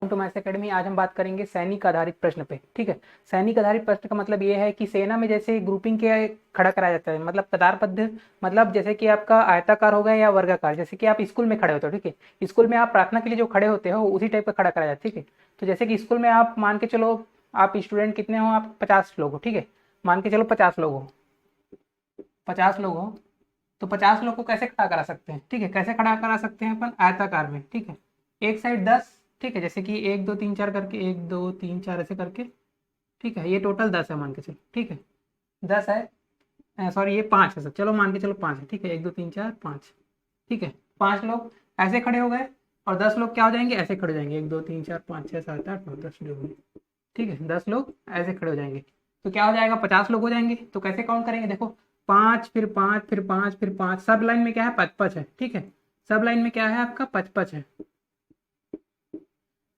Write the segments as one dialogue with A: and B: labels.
A: To maths academy. आज हम बात करेंगे सैनिक आधारित प्रश्न पे। ठीक है, सैनिक आधारित प्रश्न का मतलब ये है कि सेना में जैसे ग्रुपिंग के खड़ा कराया जाता है, मतलब कतारबद्ध, मतलब जैसे कि आपका आयताकार हो गया या वर्गाकार, जैसे कि आप स्कूल में खड़े होते हो। ठीक है, स्कूल में आप प्रार्थना के लिए जो खड़े होते हो उसी टाइप का खड़ा कराया जाता है। ठीक है, तो जैसे कि स्कूल में आप मान के चलो, आप स्टूडेंट कितने हो, आप 50 लोग हो। ठीक है, मान के चलो 50 लोग हो, 50 लोग हो, तो 50 लोग को कैसे खड़ा करा सकते हैं? ठीक है, कैसे खड़ा करा सकते हैं अपन? आयताकार में। ठीक है, एक साइड 10। ठीक है, जैसे कि 1 2 3 4 करके, 1 2 3 4 ऐसे करके। ठीक है, ये टोटल 10 है मान के चलो। ठीक है, 10 है, सॉरी ये 5 है सर, चलो मान के चलो 5 है। ठीक है, 1 2 3 4 5। ठीक है, 5 लोग ऐसे खड़े हो गए, और 10 लोग क्या हो जाएंगे? ऐसे खड़े हो जाएंगे, 1 2 3 4 5 6 7 8 9 10 जो भी। ठीक है, 10 लोग ऐसे खड़े हो जाएंगे, तो क्या हो जाएगा? 50 लोग हो जाएंगे। तो कैसे काउंट करेंगे? देखो, 5 फिर 5 फिर 5 फिर 5, सब लाइन में क्या है? 5 5 है। ठीक है, सब लाइन में क्या है आपका? 5 5 है।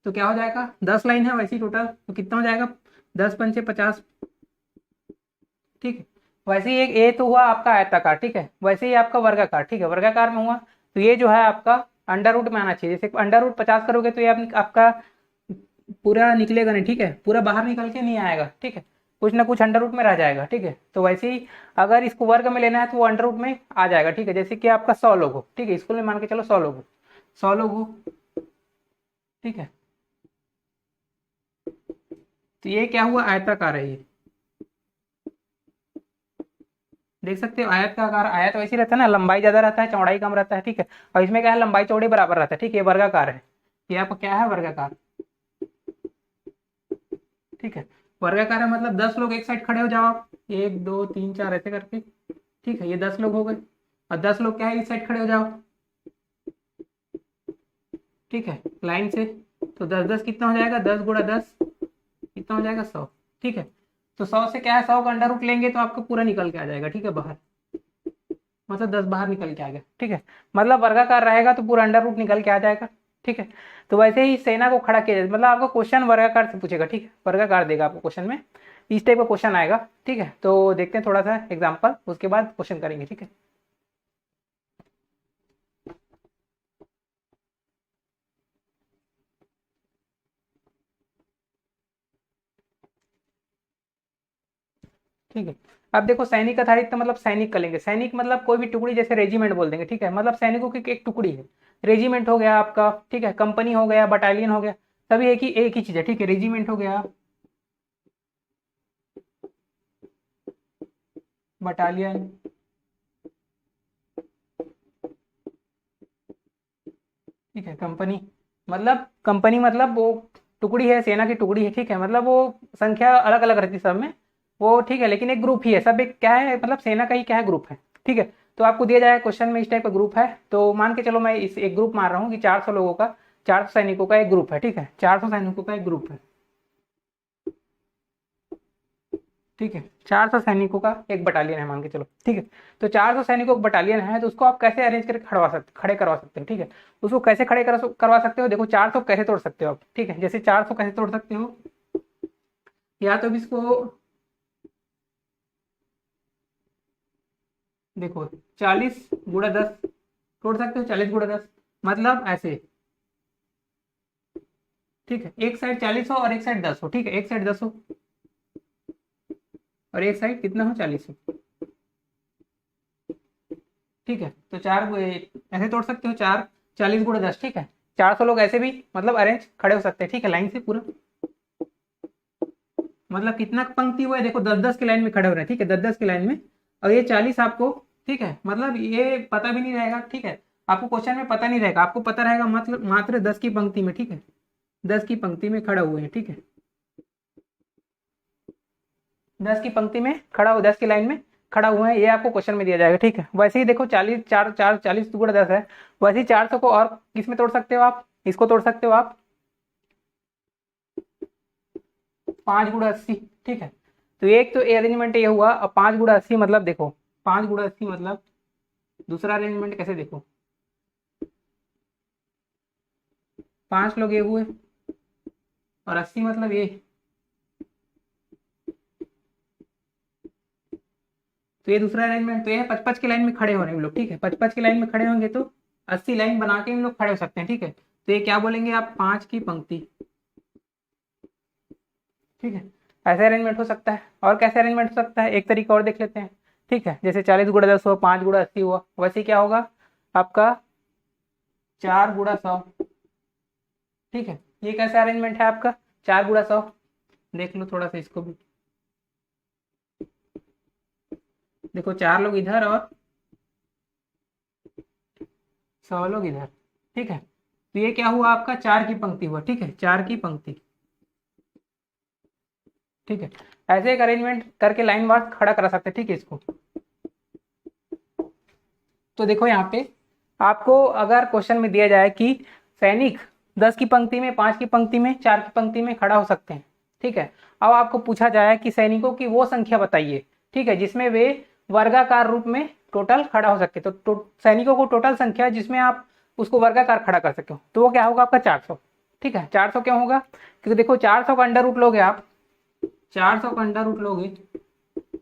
A: तो क्या हो जाएगा? 10 लाइन है वैसे ही टोटल, तो कितना हो जाएगा? 10 पंचे 50। ठीक है, वैसे ही एक ए तो हुआ आपका आयताकार। ठीक है, वैसे ही आपका वर्गाकार। ठीक है, वर्गाकार में हुआ तो ये जो है आपका अंडर रूट में आना चाहिए। जैसे अंडर रूट 50 करोगे तो ये आपका पूरा निकलेगा नहीं। ठीक है, पूरा बाहर निकल के नहीं आएगा। ठीक है, कुछ ना कुछ अंडर रूट में रह जाएगा। ठीक है, तो वैसे ही अगर इसको वर्ग में लेना है तो वो अंडर रूट में आ जाएगा। ठीक है, जैसे कि आपका 100 लोग हो। ठीक है, स्कूल में मान के चलो 100 लोग हो, 100 लोग हो। ठीक है, तो ये क्या हुआ? आयताकार है ये, देख सकते हो आयत का आकार। आयत वैसे रहता है ना, लंबाई ज्यादा रहता है, चौड़ाई कम रहता है। ठीक है, और इसमें क्या है? लंबाई चौड़ाई बराबर रहता है। ठीक है, ये वर्गाकार है, ये आपका क्या है? वर्गाकार। ठीक है, वर्गाकार है मतलब 10 लोग एक साइड खड़े हो जाओ आप, 1 2 3 4 ऐसे करके। ठीक है, ये 10 लोग हो गए, और 10 लोग क्या है? इस साइड खड़े हो जाओ। ठीक है, लाइन से। तो 10 10 कितना हो जाएगा? 10 गुणा 10 कितना हो जाएगा? 100। ठीक है, तो 100 से क्या है? 100 का अंडर रूट लेंगे तो आपको पूरा निकल के आ जाएगा। ठीक है, बाहर, मतलब 10 बाहर निकल के आ गया। ठीक है, मतलब वर्गाकार रहेगा तो पूरा अंडर रूट निकल के आ जाएगा। ठीक है, तो वैसे ही सेना को खड़ा किया जाए, मतलब आपको क्वेश्चन वर्गाकार से पूछेगा। ठीक है, वर्गाकार देगा आपको क्वेश्चन में, इस टाइप का क्वेश्चन आएगा। ठीक है, तो देखते हैं थोड़ा सा एग्जाम्पल, उसके बाद क्वेश्चन करेंगे। ठीक है, ठीक है, अब देखो सैनिक आधारित तो मतलब सैनिक कर लेंगे। सैनिक मतलब कोई भी टुकड़ी, जैसे रेजिमेंट बोल देंगे। ठीक है, मतलब सैनिकों की एक टुकड़ी है। रेजिमेंट हो गया आपका। ठीक है, कंपनी हो गया, बटालियन हो गया, सभी एक ही चीज है। ठीक है, रेजिमेंट हो गया, बटालियन। ठीक है, कंपनी, मतलब कंपनी मतलब वो टुकड़ी है, सेना की टुकड़ी है। ठीक है, मतलब वो संख्या अलग अलग रहती है सब में, वो ठीक है, लेकिन एक ग्रुप ही है सब। एक क्या है, मतलब सेना का ही क्या है? ग्रुप है। ठीक है, तो आपको दिया जाएगा क्वेश्चन में इस टाइप का ग्रुप है, तो मान के चलो मैं इस एक ग्रुप मान रहा हूँ कि 400 लोगों का, 400 सैनिकों का एक ग्रुप है। ठीक है, 400 सैनिकों का एक ग्रुप है। ठीक है, 400 सैनिकों का एक बटालियन है मान के चलो। ठीक है, तो 400 सैनिकों का बटालियन है, तो उसको आप कैसे अरेंज करके खड़े करवा सकते हो? ठीक है, उसको कैसे करवा सकते हो? देखो, 400 कैसे तोड़ सकते हो आप? ठीक है, जैसे 400 कैसे तोड़ सकते हो? या तो इसको देखो, 40 गुणा 10 तोड़ सकते हो, 40 गुणा 10, मतलब ऐसे। ठीक है, एक साइड 40 हो और एक साइड 10 हो। ठीक है, एक साइड 10 हो और एक साइड कितना हो? 40 हो। ठीक है, तो ऐसे तोड़ सकते हो, 40 गुणा 10। ठीक है, 400 लोग ऐसे भी मतलब अरेंज खड़े हो सकते हैं। ठीक है, लाइन से पूरा, मतलब कितना पंक्ति हुआ है? देखो, 10 10 की लाइन में खड़े हो रहे हैं। ठीक है, 10 10 की लाइन में, और ये 40 आपको। ठीक है, मतलब ये पता भी नहीं रहेगा। ठीक है, आपको क्वेश्चन में पता नहीं रहेगा, आपको पता रहेगा मतलब मात्र 10 की पंक्ति में। ठीक है, 10 की पंक्ति में खड़ा हुए हैं। ठीक है, 10 की पंक्ति में खड़ा हो, 10 की लाइन में खड़ा हुआ है, ये आपको क्वेश्चन में दिया जाएगा। ठीक है, वैसे ही देखो, 40 है, वैसे ही 400 को और किस में तोड़ सकते हो आप? इसको तोड़ सकते हो आप 5 गुणा 80। ठीक है, तो एक तो अरेंजमेंट ये हुआ। अब 5 गुणा 80 मतलब देखो, 5 गुणा 80 मतलब दूसरा अरेंजमेंट कैसे? देखो, 5 लोग ये हुए, और 80 मतलब ये, तो ये दूसरा अरेंजमेंट। तो ये 55 की लाइन में खड़े हो रहे हैं हम लोग। ठीक है, 55 की लाइन में खड़े होंगे तो 80 लाइन बना के हम लोग खड़े हो सकते हैं। ठीक है, तो ये क्या बोलेंगे आप? 5 की पंक्ति। ठीक है, ऐसे अरेंजमेंट हो सकता है। और कैसे अरेंजमेंट हो सकता है, एक तरीका और देख लेते हैं। ठीक है, जैसे 40 × 10 हुआ, 5 × 80 हुआ, वैसे क्या होगा आपका 4 × 100। ठीक है, ये कैसा अरेंजमेंट है आपका 4 × 100। देख लो थोड़ा सा इसको भी, देखो 4 लोग इधर और 100 लोग इधर। ठीक है, तो ये क्या हुआ आपका 4 की पंक्ति हुआ। ठीक है, 4 की पंक्ति। ठीक है, ऐसे एक अरेंजमेंट करके लाइन वार खड़ा करा सकते हैं। ठीक है, इसको तो देखो यहाँ पे आपको अगर क्वेश्चन में दिया जाए कि सैनिक 10 की पंक्ति में, 5 की पंक्ति में, 4 की पंक्ति में खड़ा हो सकते हैं। ठीक है, अब आपको पूछा जाए कि सैनिकों की वो संख्या बताइए, ठीक है, जिसमें वे वर्गाकार रूप में टोटल खड़ा हो सके। तो सैनिकों को टोटल संख्या जिसमें आप उसको वर्गाकार खड़ा कर सके, तो वो क्या होगा आपका 400। ठीक है, 400 क्यों होगा, क्योंकि देखो 400 का अंडर रूट लोगे आप, 400 का अंडर रूट लोगे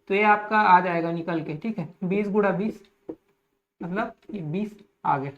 A: तो ये आपका आ जाएगा निकल के। ठीक है, 20 × 20 मतलब ये 20 आ गया।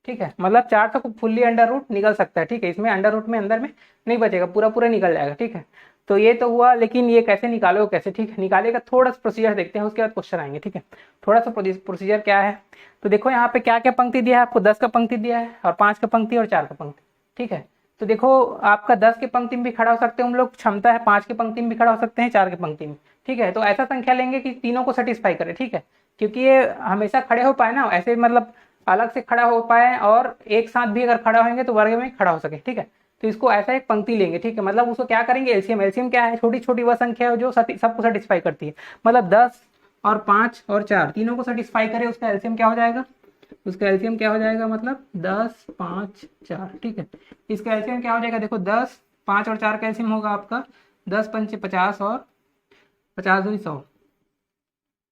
A: ठीक है, मतलब 400 को फुल्ली अंडर रूट निकल सकता है। ठीक है, इसमें अंडर रूट में अंदर में नहीं बचेगा, पूरा पूरा निकल जाएगा। ठीक है, तो ये तो हुआ, लेकिन ये कैसे निकालो कैसे। ठीक है, निकालेगा थोड़ा सा प्रोसीजर देखते हैं, उसके बाद क्वेश्चन आएंगे। ठीक है, थोड़ा सा प्रोसीजर क्या है, तो देखो यहाँ पे क्या क्या पंक्ति दिया है आपको, 10 का पंक्ति दिया है और 5 का पंक्ति और 4 का पंक्ति। ठीक है, तो देखो आपका 10 की पंक्ति में भी खड़ा हो सकते हैं हम लोग, क्षमता है 5 की पंक्ति में भी खड़ा हो सकते हैं, 4 की पंक्ति में। ठीक है, तो ऐसा संख्या लेंगे कि तीनों को सेटिस्फाई करे। ठीक है, क्योंकि ये हमेशा खड़े हो पाए ना, ऐसे मतलब अलग से खड़ा हो पाए और एक साथ भी अगर खड़ा होंगे तो वर्ग में खड़ा हो सके। ठीक है, तो इसको ऐसा एक पंक्ति लेंगे। ठीक है, मतलब उसको क्या करेंगे एलसीएम। एलसीएम क्या है, छोटी छोटी वह संख्या है जो सबको सेटिस्फाई करती है। मतलब 10 और 5 और 4 तीनों को सेटिस्फाई करे, उसका एलसीएम क्या हो जाएगा, उसका एलसीएम क्या हो जाएगा, मतलब 10, 5, 4। ठीक है, इसका एलसीएम क्या हो जाएगा, देखो 10, 5 और 4 का एलसीएम होगा आपका 10 × 5 = 50 और 50 × 2 = 100।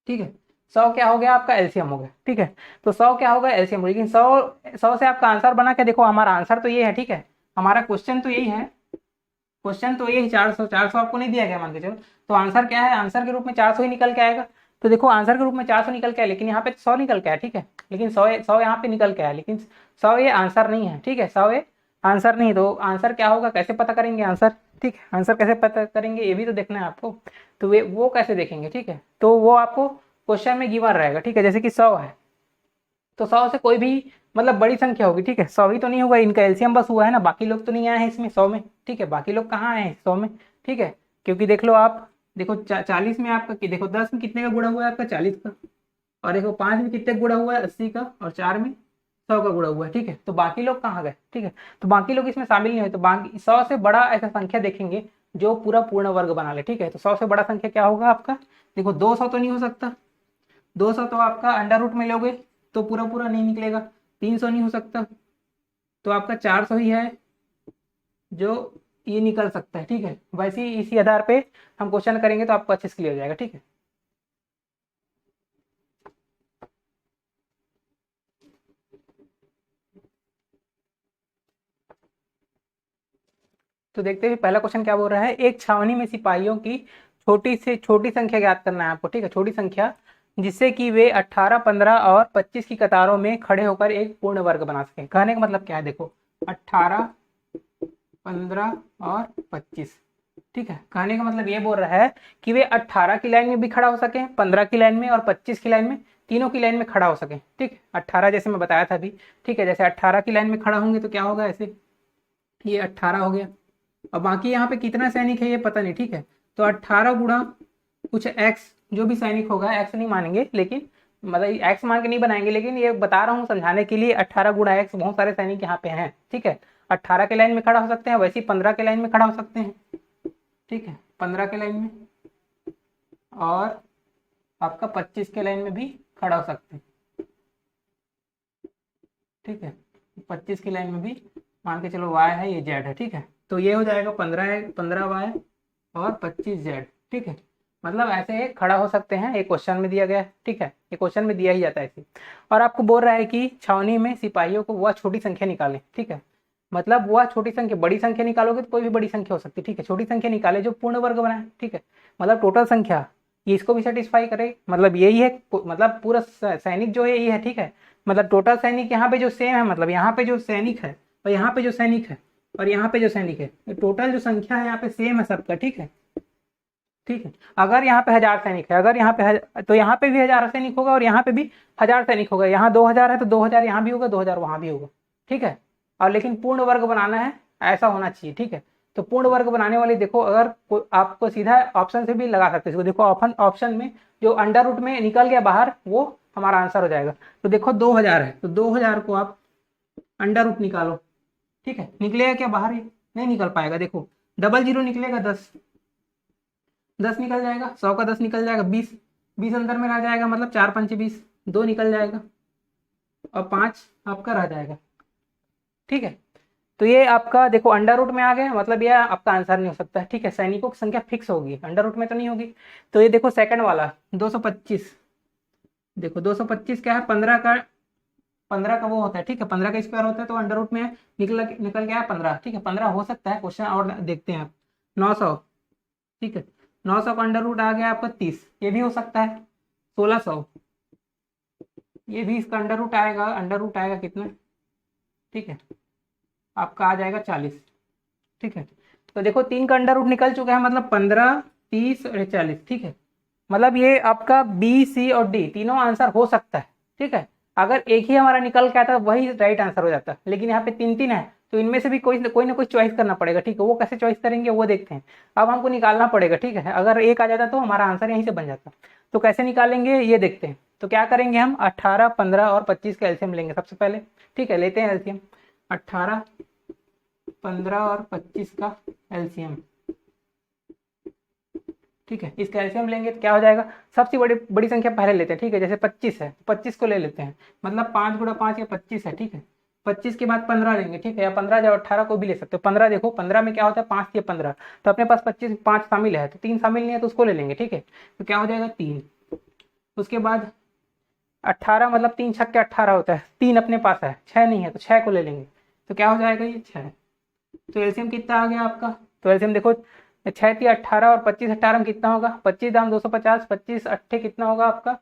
A: ठीक है, 100 क्या हो गया आपका एलसीएम हो गया। ठीक है, तो 100 क्या होगा एलसीएम हो, लेकिन 100 से आपका आंसर बना के देखो, हमारा आंसर तो ये है। ठीक है, हमारा क्वेश्चन तो यही है, क्वेश्चन तो यही 400 आपको नहीं दिया गया मान के चलो, तो आंसर क्या है, आंसर के रूप में 400 ही निकल के आएगा। तो देखो आंसर के रूप में 400 निकल के आया, लेकिन यहाँ पे 100 निकल के आया। ठीक है, लेकिन 100 यहाँ पे निकल के आया, लेकिन 100 ये आंसर नहीं है। ठीक है, 100 ये आंसर नहीं, तो आंसर क्या होगा, कैसे पता करेंगे आंसर। ठीक है, आंसर कैसे पता करेंगे ये भी तो देखना है आपको, तो वे वो कैसे देखेंगे। ठीक है, तो वो आपको क्वेश्चन में गिवन रहेगा। ठीक है, जैसे कि 100 है, तो 100 से कोई भी मतलब बड़ी संख्या होगी। ठीक है, 100 ही तो नहीं होगा, इनका एलसीएम बस हुआ है ना, बाकी लोग तो नहीं आए हैं इसमें 100 में। ठीक है, बाकी लोग कहाँ आए हैं 100 में। ठीक है, क्योंकि देख लो आप, देखो 40 में आपका देखो 10 में कितने का गुणा हुआ है आपका 40 का, और देखो 5 में कितने गुणा हुआ है 80 का, और 4 में 100 का गुणा हुआ है। ठीक है, तो बाकी लोग कहाँ गए। ठीक है, तो बाकी लोग इसमें शामिल नहीं हुए, तो बाकी 100 से बड़ा ऐसा संख्या देखेंगे जो पूरा पूर्ण वर्ग बना ले। ठीक है, तो 100 से बड़ा संख्या क्या होगा आपका, देखो 200 तो नहीं हो सकता, 200 तो आपका अंडर रूट में लोगे तो पूरा पूरा नहीं निकलेगा, 300 नहीं हो सकता, तो आपका 400 ही है जो ये निकल सकता है। ठीक है, वैसे ही इसी आधार पे हम क्वेश्चन करेंगे तो आपको अच्छे से क्लियर हो जाएगा। ठीक है, तो देखते हैं पहला क्वेश्चन क्या बोल रहा है, एक छावनी में सिपाहियों की छोटी से छोटी संख्या ज्ञात करना है आपको। ठीक है, छोटी संख्या जिससे कि वे 18, 15 और 25 की कतारों में खड़े होकर एक पूर्ण वर्ग बना सकें। कहने का मतलब क्या है, देखो 18, 15 और 25। ठीक है, कहने का मतलब ये बोल रहा है कि वे 18 की लाइन में भी खड़ा हो सके, 15 की लाइन में और 25 की लाइन में, तीनों की लाइन में खड़ा हो सके। ठीक, 18 जैसे मैं बताया था अभी। ठीक है, जैसे 18 की लाइन में खड़ा होंगे तो क्या होगा, ऐसे ये 18 हो गया, और बाकी यहाँ पे कितना सैनिक है ये पता नहीं। ठीक है, तो 18 गुणा कुछ एक्स, जो भी सैनिक होगा, एक्स नहीं मानेंगे, लेकिन मतलब एक्स मान के नहीं बनाएंगे, लेकिन ये बता रहा हूँ समझाने के लिए, 18 गुणा एक्स, बहुत सारे सैनिक यहाँ पे हैं। ठीक है, 18 के लाइन में खड़ा हो सकते हैं, वैसे ही 15 के लाइन में खड़ा हो सकते हैं। ठीक है, 15 के लाइन में, और आपका 25 के लाइन में भी खड़ा हो सकते हैं। ठीक है, 25 की लाइन में भी मान के चलो y है, ये z है। ठीक है, तो ये हो जाएगा 15 है, 15y और 25z। ठीक है, मतलब ऐसे खड़ा हो सकते हैं, एक क्वेश्चन में दिया गया है। ठीक है, ये क्वेश्चन में दिया ही जाता है ऐसे, और आपको बोल रहा है कि छावनी में सिपाहियों को वह छोटी संख्या निकालें। ठीक है, मतलब वह छोटी संख्या, बड़ी संख्या निकालोगे तो कोई भी बड़ी संख्या हो सकती है। ठीक है, छोटी संख्या निकाले जो पूर्ण वर्ग बनाए। ठीक है, मतलब टोटल संख्या ये इसको भी सेटिस्फाई करे, मतलब यही है, मतलब पूरा सैनिक जो है ये है। ठीक है, मतलब टोटल सैनिक यहाँ पे जो सेम है, मतलब यहाँ पे जो सैनिक है और यहाँ पे जो सैनिक है और यहाँ पे जो सैनिक है, टोटल जो संख्या है यहाँ पे सेम है सबका। ठीक है, ठीक है। अगर यहाँ पे 1000 सैनिक है, अगर यहाँ पे तो यहाँ पे भी 1000 सैनिक होगा और यहाँ पे भी 1000 सैनिक होगा। यहाँ 2000 है तो 2000 यहाँ भी होगा, 2000 वहाँ भी होगा। ठीक है। और लेकिन पूर्ण वर्ग बनाना है, ऐसा होना चाहिए। ठीक है। तो पूर्ण वर्ग बनाने वाली देखो, अगर आपको सीधा ऑप्शन से भी लगा सकते हो। देखो ऑप्शन में जो अंडर रूट में निकल गया बाहर, वो हमारा आंसर हो जाएगा। तो देखो 2000 है, तो 2000 को आप अंडर रूट निकालो। ठीक है। निकलेगा क्या बाहर? नहीं निकल पाएगा। देखो डबल जीरो निकलेगा 10, 10 निकल जाएगा, 100 का 10 निकल जाएगा, 20, 20 अंदर में रह जाएगा, मतलब 4 पंचे 20, 2 निकल जाएगा और 5 आपका रह जाएगा। ठीक है। तो ये आपका देखो अंडर रूट में आ गया, मतलब ये आपका आंसर नहीं हो सकता है। ठीक है। सैनिकों की संख्या फिक्स होगी, अंडर रूट में तो नहीं होगी। तो ये देखो सेकंड वाला 225, देखो 225 क्या है, 15 का, 15 का वो होता है। ठीक है। 15 का स्क्वायर होता है, तो अंडर रूट में निकल निकल गया 15। ठीक है। 15 हो सकता है क्वेश्चन, और देखते हैं आप। 900, ठीक है, 900 का अंडर रूट आ गया आपका 30, ये भी हो सकता है। 1600, ये भी इसका अंडर रूट आएगा, अंडर रूट आएगा कितना? ठीक है, आपका आ जाएगा 40। ठीक है। तो देखो 3 का अंडर रूट निकल चुका है, मतलब 15, 30 और 40। ठीक है। मतलब ये आपका बी, सी और डी तीनों आंसर हो सकता है। ठीक है। अगर एक ही हमारा निकल के आता वही राइट आंसर हो जाता, लेकिन यहाँ पे 3 3 है, तो इनमें से भी कोई ना कोई चॉइस करना पड़ेगा। ठीक है। वो कैसे चॉइस करेंगे वो देखते हैं। अब हमको निकालना पड़ेगा। ठीक है। अगर एक आ जाता तो हमारा आंसर यहीं से बन जाता। तो कैसे निकालेंगे ये देखते हैं। तो क्या करेंगे हम, 18, 15 और 25 का एलसीएम लेंगे सबसे पहले। ठीक है। लेते हैं एलसीएम, 18, 15 और 25 का एलसीएम। ठीक है। इसका एलसीएम लेंगे तो क्या हो जाएगा, सबसे बड़ी बड़ी संख्या पहले लेते हैं। ठीक है। जैसे 25 है, 25 को ले लेते हैं, मतलब 5 गुणा 5 या 25 है। ठीक है। 25 के बाद 15 लेंगे। ठीक है। या 15 या 18 को भी ले सकते हो। 15 देखो, 15 में क्या होता है, 5 या 15, तो अपने पास 25 5 शामिल है, तो 3 शामिल नहीं है तो उसको ले लेंगे। ठीक है। तो क्या हो जाएगा 3। उसके बाद 18, मतलब 3 छक्के 18 होता है, 3 अपने पास है, 6 नहीं है तो 6 को ले लेंगे। तो क्या हो जाएगा ये 6। तो एलसीएम कितना आ गया आपका? तो एलसीएम देखो, 6 थी 18 और 25 18 में कितना होगा, 25 दाम 250, 25 अट्ठे कितना होगा आपका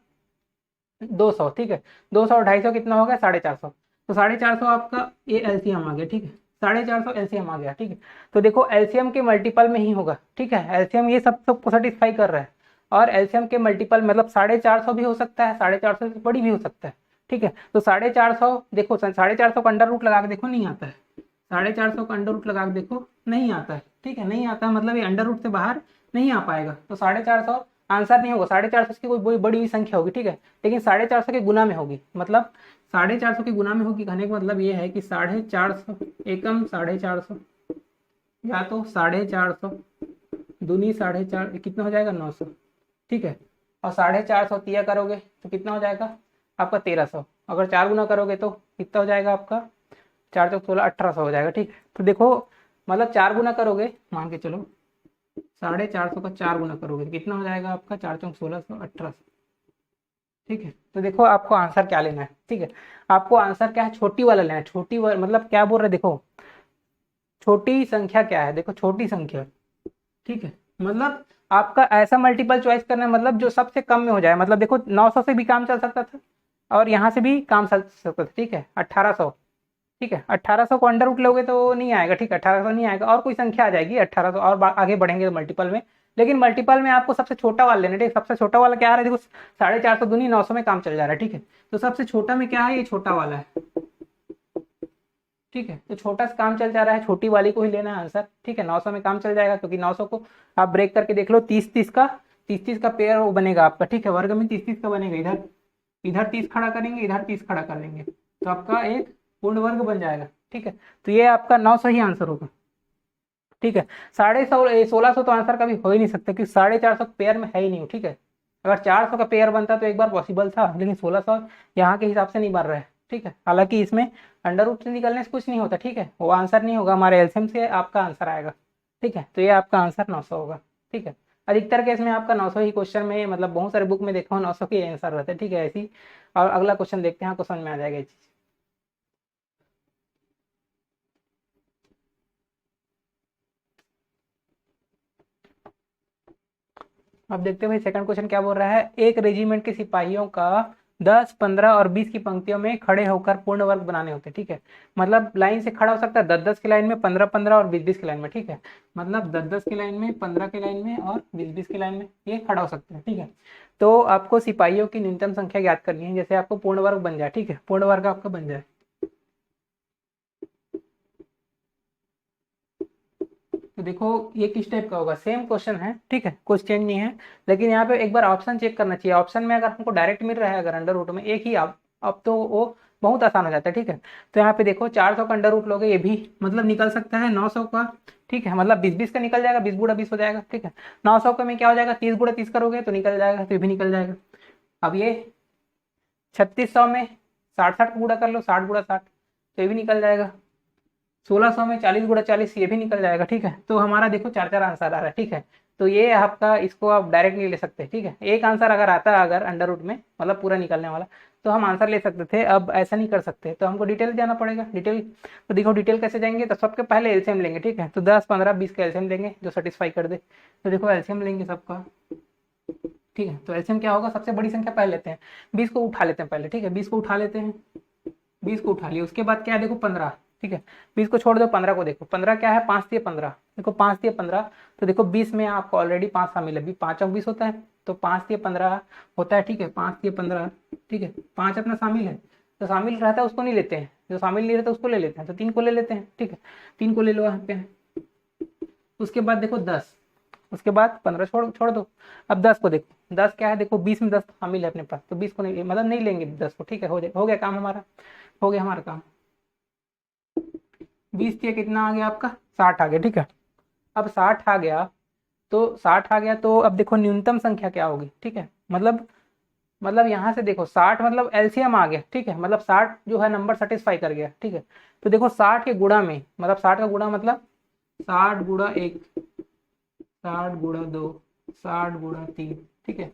A: 200। ठीक है। 200 और 250 कितना होगा 450। तो 450 आपका ये एलसीएम आ गया। ठीक है। 450 एलसीएम आ गया। ठीक है। तो देखो एलसीएम के मल्टीपल में ही होगा। ठीक है। एलसीएम ये सब सबको सेटिस्फाई कर रहा है, और एलसीएम के मल्टीपल मतलब 450 भी हो सकता है, 450 से बड़ी भी हो सकता है। ठीक है। तो 450 देखो, 450 का अंडर रूट लगा के देखो, नहीं आता है। 450 का अंडर रूट लगा के देखो, नहीं आता है। ठीक है। नहीं आता है, मतलब ये अंडर रूट से बाहर नहीं आ पाएगा। तो 450 आंसर नहीं होगा। 450 की कोई बड़ी हुई संख्या होगी। ठीक है। लेकिन 450 के गुना में होगी, मतलब 450 के गुना में होगी। कहने का मतलब ये है कि 450 एकम 450, या तो 450 दूनी 450, कितना हो जाएगा 900। ठीक है। और 450 तिया करोगे तो कितना हो जाएगा आपका 1300। अगर 4 गुना करोगे तो कितना हो जाएगा आपका, 4 चौक 16, 1800 हो जाएगा। ठीक है। तो देखो मतलब 4 गुना करोगे, मान के चलो 450 का 4 गुना करोगे तो कितना हो जाएगा आपका, 4 चौक 1600, 1800। ठीक है। तो देखो आपको आंसर क्या लेना है। ठीक है। आपको आंसर क्या है, छोटी वाला लेना है। मतलब क्या बोल रहे हैं देखो, छोटी संख्या क्या है, देखो छोटी संख्या। ठीक है। मतलब आपका ऐसा मल्टीपल चॉइस करना है, मतलब जो सबसे कम में हो जाए। मतलब देखो 900 से भी काम चल सकता था, और यहाँ से भी काम चल सकता था। ठीक है। 1800, ठीक है। 1800 को अंडर रूट लोगे तो नहीं आएगा। ठीक है। 1800 नहीं आएगा, और कोई संख्या आ जाएगी 1800, और आगे बढ़ेंगे तो मल्टीपल में। लेकिन मल्टीपल में आपको सबसे छोटा वाला लेना है। ठीक है। सबसे छोटा वाला क्या आ रहा है, देखो 450 दूनी 900 में काम चल जा रहा है। ठीक है। तो सबसे छोटा में क्या है, ये छोटा वाला है। ठीक है। तो छोटा सा काम चल जा रहा है, छोटी वाली को ही लेना है आंसर। ठीक है। 900 में काम चल जाएगा, क्योंकि 900 को आप ब्रेक करके देख लो, 30 30 का पेयर वो बनेगा आपका। ठीक है। वर्ग में 30 30 का बनेगा। इधर इधर 30 खड़ा करेंगे, इधर 30 खड़ा कर लेंगे, तो आपका एक पूर्ण वर्ग बन जाएगा। ठीक है। तो ये आपका 900 ही आंसर होगा। ठीक है। 1650 तो आंसर कभी हो ही नहीं सकता, क्योंकि 450 पेयर में है ही नहीं। ठीक है। अगर 400 का पेयर बनता तो एक बार पॉसिबल था, लेकिन 1600 यहाँ के हिसाब से नहीं बन रहा है। ठीक है। हालांकि इसमें अंडर रूट से निकलने से कुछ नहीं होता। ठीक है। वो आंसर नहीं होगा, हमारे एलसीएम से आपका आंसर आएगा। ठीक है। तो ये आपका आंसर 900 होगा। ठीक है। अधिकतर केस में आपका 900 ही क्वेश्चन में, मतलब बहुत सारे बुक में देखा हूँ 900 के आंसर रहते हैं। ठीक है। ऐसी, और अगला क्वेश्चन देखते हैं, आपको समझ में आ जाएगा ये चीज। अब देखते हैं भाई सेकंड क्वेश्चन क्या बोल रहा है। एक रेजिमेंट के सिपाहियों का 10, 15 और 20 की पंक्तियों में खड़े होकर पूर्ण वर्ग बनाने होते हैं। ठीक है, मतलब लाइन से खड़ा हो सकता है 10-10 की लाइन में, 15-15 और 20-20 की लाइन में। ठीक है, मतलब 10-10 की लाइन में, 15 की लाइन में और 20-20 की लाइन में ये खड़ा हो सकते हैं। ठीक है, तो आपको सिपाहियों की न्यूनतम संख्या ज्ञात करनी है, जैसे आपको पूर्ण वर्ग बन जाए। ठीक है, पूर्ण वर्ग आपका बन जाए। तो देखो ये किस टाइप का होगा, सेम क्वेश्चन है। ठीक है, कुछ चेंज नहीं है, लेकिन यहाँ पे एक बार ऑप्शन चेक करना चाहिए। ऑप्शन में अगर हमको डायरेक्ट मिल रहा है अगर अंडर रूट में एक ही, अब तो वो बहुत आसान हो जाता है। ठीक है, तो यहाँ पे देखो 400 का अंडर रूट लोगे, ये भी मतलब निकल सकता है 900 का। ठीक है, मतलब 20-20 का निकल जाएगा, 20 × 20 हो जाएगा। ठीक है, 900 का में क्या हो जाएगा, 30 × 30 करोगे तो निकल जाएगा, तो ये भी निकल जाएगा। अब ये 3600 में 60-60 का गुणा कर लो, 60 × 60 तो ये भी निकल जाएगा। 1600 में 40 × 40 ये भी निकल जाएगा। ठीक है, तो हमारा देखो 4-4 आंसर आ रहा है। ठीक है, तो ये आपका, इसको आप डायरेक्ट नहीं ले सकते। ठीक है, एक आंसर अगर आता है अगर अंडर रूट में, मतलब पूरा निकलने वाला, तो हम आंसर ले सकते थे। अब ऐसा नहीं कर सकते, तो हमको डिटेल जाना पड़ेगा। डिटेल तो देखो, डिटेल कैसे जाएंगे, तो सबके पहले एलसीएम लेंगे। ठीक है, तो 10, 15, 20 का एलसीएम लेंगे जो सेटिस्फाई कर दे। तो देखो एलसीएम लेंगे सबका। ठीक है, तो एलसीएम क्या होगा, सबसे बड़ी संख्या पहले लेते हैं, 20 को उठा लेते हैं पहले। ठीक है, 20 को उठा लेते हैं, 20 को उठा लिया, उसके बाद क्या है देखो 15। ठीक है, 20 को छोड़ दो, 15 को देखो, 15 क्या है, 5 × 15, देखो 5 × 15, तो देखो 20 में आपको ऑलरेडी 5 शामिल है, 5 और 20 होता है, तो 5 × 15 होता है। ठीक है, 5 × 15। ठीक है, 5 अपना शामिल है, तो शामिल रहता है उसको नहीं लेते हैं, जो शामिल नहीं रहता उसको ले लेते हैं, तो 3 को ले लेते हैं। ठीक है, 3 को ले लो यहाँ पे। उसके बाद देखो 10, उसके बाद 15 छोड़ छोड़ दो। अब 10 को देखो, 10 क्या है देखो, 20 में 10 शामिल है अपने पास, तो 20 को नहीं, मतलब नहीं लेंगे 10 को। ठीक है, हो गया काम हमारा, हो गया हमारा काम। 20 दिया, कितना आ गया आपका, 60 आ गया। ठीक है, अब 60 आ गया, तो 60 आ गया, तो अब देखो न्यूनतम संख्या क्या होगी। ठीक है, मतलब यहाँ से देखो 60 मतलब एलसीएम आ गया। ठीक है, मतलब 60 जो है नंबर सेटिस्फाई कर गया। ठीक है, तो देखो 60 के गुणा में, मतलब 60 का गुणा मतलब 60 × 1, 60 × 2, 60 × 3। ठीक है,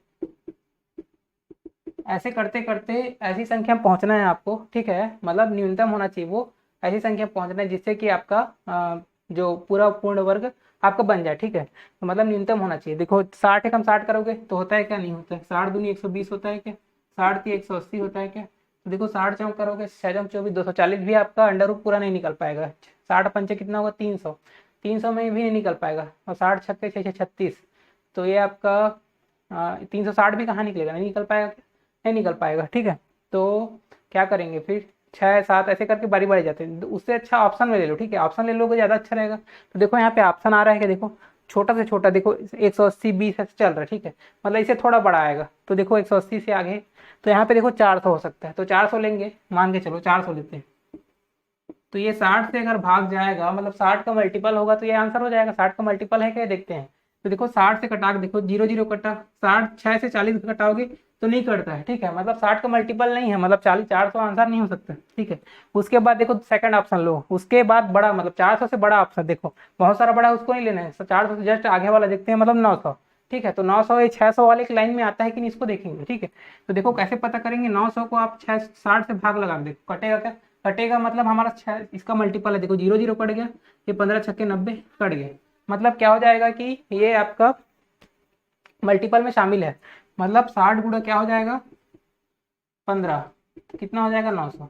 A: ऐसे करते करते ऐसी संख्या में पहुंचना है आपको। ठीक है, मतलब न्यूनतम होना चाहिए वो, ऐसी संख्या में पहुंचना है जिससे कि आपका जो पूरा पूर्ण वर्ग आपका बन जाए। ठीक है, तो मतलब न्यूनतम होना चाहिए। देखो 60 है, कम 60 करोगे तो होता है क्या, नहीं होता है। 60 दूनी 120 होता है क्या, 60 × 3 180 होता है क्या, तो देखो 60 चौक करोगे, 6 चौक 24, 240 भी आपका अंडर रूट पूरा नहीं निकल पाएगा। 60 पंचे कितना होगा, 300, 300 में भी नहीं निकल पाएगा। और 60 छक्के 6 36, तो ये आपका 360 भी कहाँ निकलेगा, नहीं निकल पाएगा, नहीं निकल पाएगा। ठीक है, तो क्या करेंगे फिर, 6 7 ऐसे करके बारी बारी जाते हैं, तो उससे अच्छा ऑप्शन में ले लो। ठीक है, ऑप्शन ले लोगे ज़्यादा अच्छा रहेगा। तो देखो यहाँ पे ऑप्शन आ रहा है कि देखो छोटा से छोटा, देखो 180 20 ऐसे चल रहा है। ठीक है, मतलब इससे थोड़ा बड़ा आएगा, तो देखो 180 से आगे, तो यहाँ पे देखो 400 हो सकता है, तो 400 लेंगे, मान के चलो 400 लेते हैं। तो ये 60 से अगर भाग जाएगा, मतलब 60 का मल्टीपल होगा, तो ये आंसर हो जाएगा। 60 का मल्टीपल है क्या, देखते हैं। तो देखो 60 से कटा के देखो, 0 0 कटा, 60 6 से 40 कटाओगे तो नहीं कटता है। ठीक है, मतलब 60 का मल्टीपल नहीं है, मतलब 40 400 आंसर नहीं हो सकता। ठीक है, उसके बाद देखो सेकंड ऑप्शन लो, उसके बाद बड़ा, मतलब 400 से बड़ा ऑप्शन देखो, बहुत सारा बड़ा है, उसको नहीं लेना है। 400 से जस्ट आगे वाला देखते हैं, मतलब 900। ठीक है, तो 900 ये 600 वाले एक लाइन में आता है कि नहीं, इसको देखेंगे। ठीक है, तो देखो कैसे पता करेंगे, 900 को आप 60 से भाग लगा देखो, कटेगा क्या, कटेगा, मतलब हमारा 6 इसका मल्टीपल है, देखो 0 0 कट गया, ये 15 छक्के 90 कट गया, मतलब क्या हो जाएगा कि ये आपका मल्टीपल में शामिल है। मतलब 60 गुणा क्या हो जाएगा, 15, कितना हो जाएगा, 900,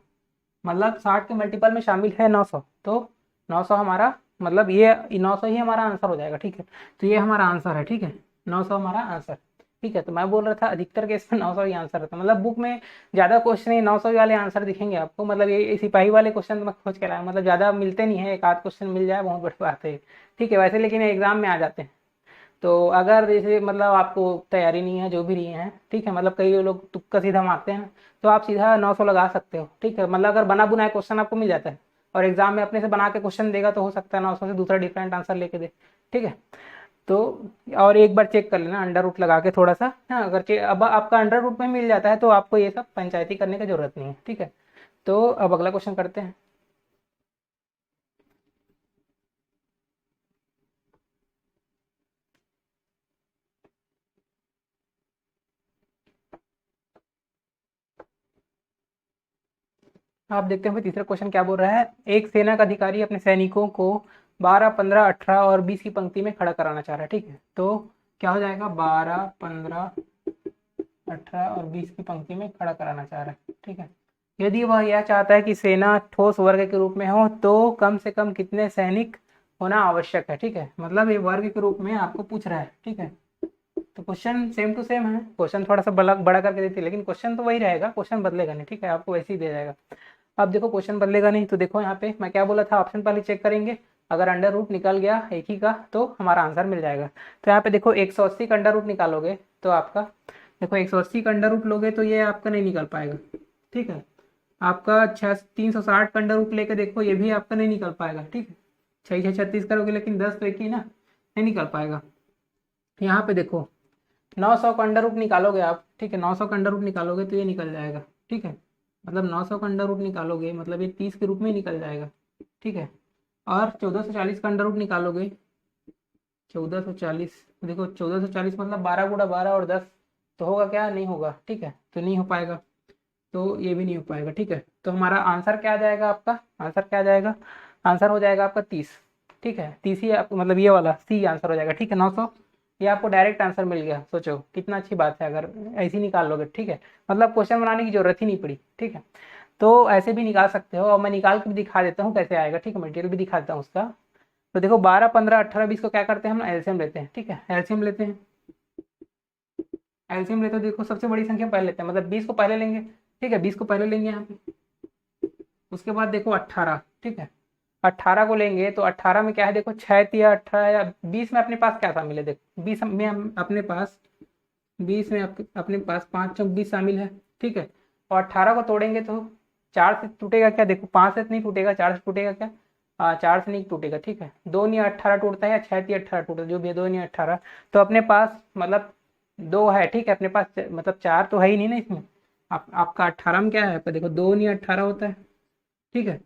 A: मतलब 60 के मल्टीपल में शामिल है 900, तो 900 हमारा, मतलब ये 900 ही हमारा आंसर हो जाएगा। ठीक है, तो ये हमारा आंसर है। ठीक है, 900 हमारा आंसर। ठीक है, तो मैं बोल रहा था अधिकतर केस में 900 ही आंसर रहता है, मतलब बुक में ज्यादा क्वेश्चन ही 900 वाले आंसर दिखेंगे आपको, मतलब ये सिपाही वाले क्वेश्चन मैं खोज के लाया, मतलब ज्यादा मिलते नहीं है, एक आध क्वेश्चन मिल जाए बहुत बड़ी बात है। ठीक है, वैसे लेकिन एग्जाम में आ जाते हैं। तो अगर जैसे मतलब आपको तैयारी नहीं है, जो भी रही है, ठीक है, मतलब कई लोग तुक्का सीधा मारते हैं, तो आप सीधा 900 लगा सकते हो। ठीक है, मतलब अगर बना बुनाया क्वेश्चन आपको मिल जाता है और एग्जाम में अपने से बना के क्वेश्चन देगा, तो हो सकता है 900 से दूसरा डिफरेंट आंसर लेके दे। ठीक है, तो और एक बार चेक कर लेना अंडर रूट लगा के थोड़ा सा। हाँ, अगर अब आपका अंडर रूट में मिल जाता है तो आपको ये सब पंचायती करने की जरूरत नहीं है। ठीक है, तो अब अगला क्वेश्चन करते हैं। आप देखते हैं तीसरा क्वेश्चन क्या बोल रहा है, एक सेना का अधिकारी अपने सैनिकों को 12 15 18 और 20 की पंक्ति में खड़ा कराना चाह रहा है। ठीक है, तो क्या हो जाएगा, 12 15 18 और 20 की पंक्ति में खड़ा कराना चाह रहा है, ठीक है। यदि वह यह चाहता है कि सेना ठोस वर्ग के रूप में हो तो कम से कम कितने सैनिक होना आवश्यक है, ठीक है। मतलब ये वर्ग के रूप में आपको पूछ रहा है, ठीक है। तो क्वेश्चन सेम टू सेम है, क्वेश्चन थोड़ा सा बड़ा बड़ा करके देती है लेकिन क्वेश्चन तो वही रहेगा, क्वेश्चन बदलेगा नहीं, ठीक है। आपको वैसे ही दे जाएगा। अब देखो क्वेश्चन बदलेगा नहीं, तो देखो यहाँ पे मैं क्या बोला था, ऑप्शन पहले चेक करेंगे। अगर अंडर रूट निकल गया एक ही का तो हमारा आंसर मिल जाएगा। तो यहाँ पे देखो 180 का अंडर रूट निकालोगे तो आपका, देखो 180 का अंडर रूट लोगे तो ये आपका नहीं निकल पाएगा, ठीक है। आपका 360 का अंडर रूट लेके देखो, ये भी आपका नहीं निकल पाएगा, ठीक है। 6 6 36 करोगे लेकिन 10 तो एक ही ना, नहीं निकल पाएगा। यहाँ पे देखो 900 का अंडर रूट निकालोगे आप, ठीक है। 900 का अंडर रूट निकालोगे तो ये निकल जाएगा, ठीक है। मतलब 900 का अंडर रूट निकालोगे मतलब ये 30 के रूप में ही निकल जाएगा, ठीक है। और 1440 का अंडर रूट निकालोगे, 1440, देखो 1440 मतलब 12 गुणा 12 और 10, तो होगा क्या, नहीं होगा, ठीक है। तो नहीं हो पाएगा, तो ये भी नहीं हो पाएगा, ठीक है। तो हमारा आंसर क्या आ जाएगा, आपका आंसर क्या आ जाएगा, आंसर हो जाएगा आपका 30, ठीक है। 30 ही आप मतलब ये वाला सी आंसर हो जाएगा, ठीक है। 900 ये आपको डायरेक्ट आंसर मिल गया, सोचो कितना अच्छी बात है अगर ऐसे ही निकाल लोगे, ठीक है। मतलब क्वेश्चन बनाने की जरूरत ही नहीं पड़ी, ठीक है। तो ऐसे भी निकाल सकते हो और मैं निकाल के भी दिखा देता हूँ कैसे आएगा, ठीक है। मटेरियल भी दिखा देता हूँ उसका। तो देखो 12 15 18 20 को क्या करते हैं हम, एलसीएम लेते हैं, ठीक है। एलसीएम लेते हैं, एलसीएम लेते हो, देखो सबसे बड़ी संख्या पहले लेते हैं, मतलब 20 को पहले लेंगे, ठीक है। 20 को पहले लेंगे यहाँ पे, उसके बाद देखो 18, ठीक है। 18 को लेंगे तो 18 में क्या है, देखो 6 या 18 या 20 में अपने पास क्या शामिल है, देखो 20 में अपने पास, 20 में अपने पास 5 चौक 20 शामिल है, ठीक है। और 18 को तोड़ेंगे तो 4 से टूटेगा क्या, देखो 5 से नहीं टूटेगा, 4 से टूटेगा क्या, 4 से नहीं टूटेगा, ठीक है। 2 नहीं 18 टूटता है या 6 18 टूटता है, जो भी है 2 नहीं 18, तो अपने पास मतलब 2 है, ठीक है। अपने पास मतलब 4 तो है ही नहीं ना इसमें, आपका 18 में क्या है, आपका देखो 2 नहीं 18 होता है, ठीक है।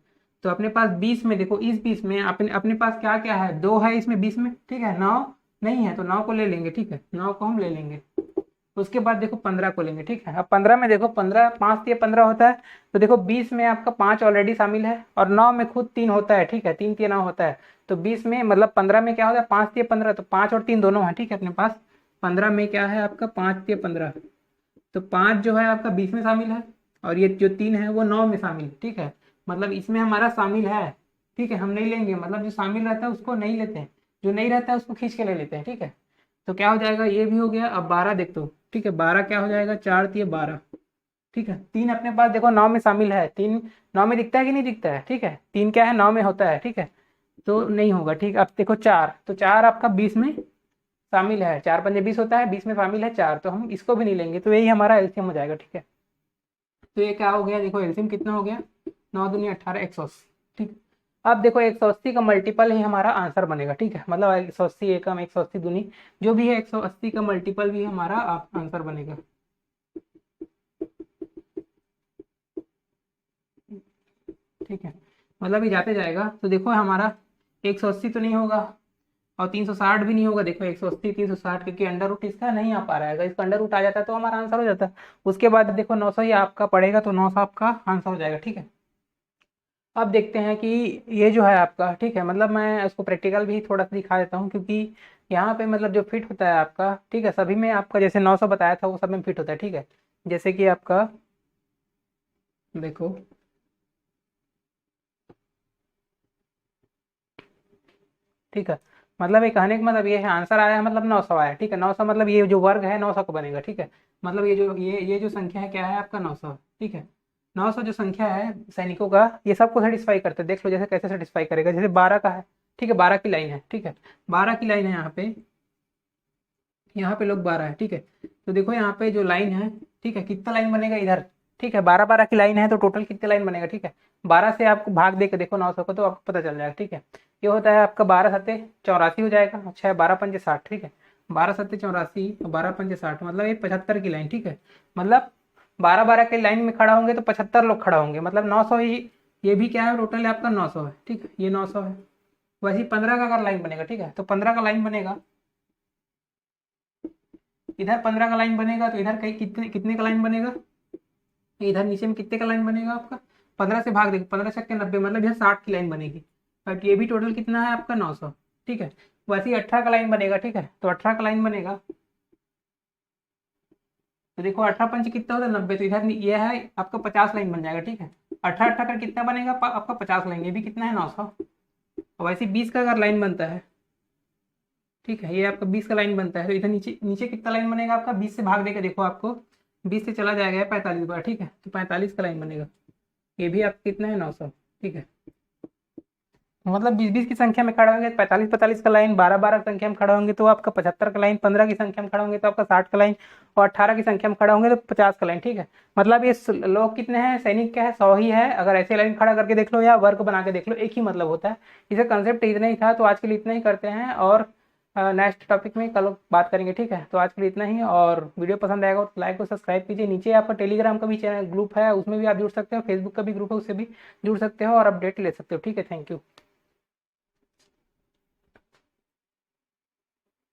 A: तो अपने पास 20 में देखो, इस 20 में अपने अपने पास क्या क्या है, 2 है इसमें 20 में, ठीक है। 9 नहीं है तो 9 को ले लेंगे, ठीक है। 9 को हम ले लेंगे। उसके बाद देखो 15 को लेंगे, ठीक है। अब 15 में देखो 15 5 ये 15 होता है, तो देखो 20 में आपका 5 ऑलरेडी शामिल है और 9 में खुद 3 होता है, ठीक है। 3 3 9 होता है, तो 20 में मतलब 15 में क्या होता है, 5 ये 15, तो 5 और 3 दोनों है, ठीक है। अपने पास 15 में क्या है आपका 5 ये 15, तो 5 जो है आपका 20 में शामिल है और ये जो 3 है वो 9 में शामिल है, ठीक है। मतलब इसमें हमारा शामिल है, ठीक है। हम नहीं लेंगे, मतलब जो शामिल रहता है उसको नहीं लेते हैं, जो नहीं रहता है उसको खींच के ले लेते हैं, ठीक है। तो क्या हो जाएगा, ये भी हो गया। अब 12 देख दो, ठीक है। 12 क्या हो जाएगा, 4 3 12, ठीक है। 3 अपने पास देखो 9 में शामिल है, 3 9 में दिखता है कि नहीं दिखता है, ठीक है। 3 क्या है 9 में होता है, ठीक है। तो नहीं होगा, ठीक। अब देखो 4, तो 4 आपका 20 में शामिल है, 4 पंजे 20 होता है, 20 में शामिल है 4, तो हम इसको भी नहीं लेंगे, तो यही हमारा एलसीएम हो जाएगा, ठीक है। तो ये क्या हो गया, देखो एलसीएम कितना हो गया, 9 दूनी 18 180, ठीक। अब देखो 180 का मल्टीपल ही हमारा आंसर बनेगा, ठीक है। मतलब 180 एकम 180 दूनी जो भी है 180 का मल्टीपल भी हमारा आंसर बनेगा, ठीक है। मतलब ये जाते जाएगा तो देखो हमारा 180 तो नहीं होगा और 360 भी नहीं होगा, देखो 180 360, क्योंकि अंडर रूट इसका नहीं आ पा रहा है। अगर इसका अंडर रूट आ जाता है तो हमारा आंसर हो जाता है। उसके बाद देखो 900 ही आपका पड़ेगा, तो 900 आपका आंसर हो जाएगा, ठीक है। अब देखते हैं कि ये जो है आपका, ठीक है। मतलब मैं इसको प्रैक्टिकल भी थोड़ा सा दिखा देता हूँ, क्योंकि यहाँ पे मतलब जो फिट होता है आपका, ठीक है, सभी में आपका जैसे 900 बताया था वो सब में फिट होता है, ठीक है। जैसे कि आपका देखो, ठीक है। मतलब ये कहने का मतलब ये है, आंसर आया है मतलब 900 आया, ठीक है। 900 मतलब ये जो वर्ग है 900 को बनेगा, ठीक है। मतलब ये जो संख्या है क्या है आपका 900, ठीक है। 900 जो संख्या है सैनिकों का, ये सबको सेटिस्फाई करते हैं, देख लो जैसे कैसे सेटिस्फाई करेगा। जैसे 12 का है, ठीक है, 12 की लाइन है, ठीक है। 12 की लाइन है यहाँ पे लोग 12 है, ठीक है। तो देखो यहाँ पे जो लाइन है, ठीक है, कितना लाइन बनेगा इधर, ठीक है। 12 12 की लाइन है तो टोटल कितने लाइन बनेगा, ठीक है। 12 से आपको भाग दे के देखो 900 को, तो आपको पता चल जाएगा, ठीक है। ये होता है आपका 12 सत्ते 84 हो जाएगा, 6 12 पंजे 60, ठीक है। 12 सत्ते 84 और 12 पंजे 60, मतलब ये 75 की लाइन, ठीक है। मतलब 12 12 की लाइन में खड़ा होंगे तो 75 लोग खड़ा होंगे, मतलब 900 ही। ये भी क्या है, टोटल आपका 900 है, ठीक है। ये 900 है। वैसे ही 15 का अगर लाइन बनेगा, ठीक है, तो 15 का लाइन बनेगा, इधर 15 का लाइन बनेगा तो इधर कहीं कितने कितने का लाइन बनेगा, इधर नीचे में कितने का लाइन बनेगा आपका, 15 से भाग देगा, 15 छक्के 90, मतलब यह 60 की लाइन बनेगी। बट ये भी टोटल कितना है आपका 900, ठीक है। वैसे ही 18 का लाइन बनेगा, ठीक है। तो 18 का लाइन बनेगा, तो देखो 18 पंच कितना होता है 90, तो इधर ये है आपका 50 लाइन बन जाएगा। ठीक है, 18 कर कितना बनेगा आपका 50 लाइन, ये भी कितना है 900। और वैसे 20 का अगर लाइन बनता है, ठीक है, ये आपका 20 का लाइन बनता है, तो इधर नीचे नीचे कितना लाइन बनेगा आपका, 20 से भाग देकर देखो आपको 20 से चला जाएगा 45 बार। ठीक है, तो 45 का लाइन बनेगा, ये भी आपका कितना है 900। ठीक है, मतलब 20-20 की संख्या में खड़ा होंगे 45-45 का लाइन, 12-12 की संख्या में खड़ा होंगे तो आपका 75 का लाइन, 15 की संख्या में खड़ा होंगे तो आपका 60 का लाइन, और 18 की संख्या में खड़ा होंगे तो 50 का लाइन। ठीक है, मतलब ये लोग कितने हैं, सैनिक क्या है 100 ही है। अगर ऐसे लाइन खड़ा करके देख लो या वर्क बना के देख लो, एक ही मतलब होता है। इसे कंसेप्ट इतना ही था, तो आज के लिए इतना ही करते हैं, और नेक्स्ट टॉपिक में कल बात करेंगे। ठीक है, तो आज के लिए इतना ही, और वीडियो पसंद आएगा तो लाइक और सब्सक्राइब कीजिए। नीचे आपका टेलीग्राम का भी चैनल ग्रुप है, उसमें भी आप जुड़ सकते हो, फेसबुक का भी ग्रुप है, उससे भी जुड़ सकते हो और अपडेट ले सकते हो। ठीक है, थैंक यू।